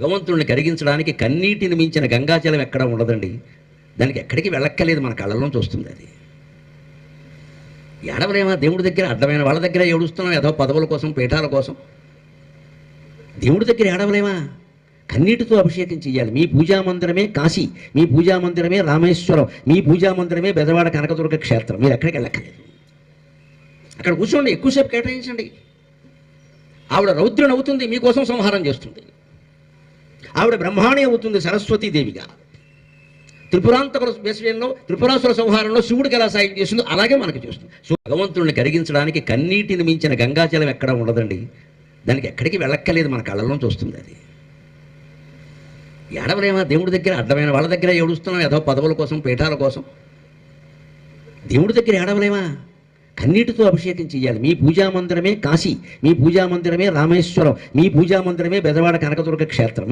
భగవంతుడిని కరిగించడానికి కన్నీటిని మించిన గంగాజలం ఎక్కడ ఉండదండి. దానికి ఎక్కడికి వెళ్ళక్కలేదు, మన కళ్ళలోంచి వస్తుంది. అది ఏడవలేమా దేవుడి దగ్గర? అడ్డమైన వాళ్ళ దగ్గర ఏడుస్తున్నాం, ఏదో పదవుల కోసం, పీఠాల కోసం. దేవుడి దగ్గర ఏడవలేమా? కన్నీటితో అభిషేకం చేయాలి. మీ పూజా మందిరమే కాశీ, మీ పూజా మందిరమే రామేశ్వరం, మీ పూజా మందిరమే బెజవాడ కనకదుర్గ క్షేత్రం. మీరు ఎక్కడికి వెళ్ళక్కలేదు. అక్కడ కూర్చోండి, ఎక్కువసేపు కేటాయించండి. ఆవిడ రౌద్రుని అవుతుంది, మీకోసం సంహారం చేస్తుంది. ఆవిడ బ్రహ్మాణి అవుతుంది సరస్వతీదేవిగా. త్రిపురాంతకుల విషయంలో, త్రిపురాసుర సంహారంలో శివుడికి ఎలా సాయం చేస్తుందో అలాగే మనకు చేస్తుంది. సో భగవంతుడిని కరిగించడానికి కన్నీటిని మించిన గంగాజలం ఎక్కడ ఉండదండి. దానికి ఎక్కడికి వెళ్ళక్కలేదు, మన కళ్ళలోంచి వస్తుంది. అది ఏడవలేమా దేవుడి దగ్గర? అడ్డమైన వాళ్ళ దగ్గర ఏడుస్తున్నాం, ఏదో పదవుల కోసం, పీఠాల కోసం. దేవుడి దగ్గర ఏడవలేమా? కన్నీటితో అభిషేకం చేయాలి. మీ పూజా మందిరమే కాశీ, మీ పూజా మందిరమే రామేశ్వరం, మీ పూజా మందిరమే బెజవాడ కనకదుర్గ క్షేత్రం.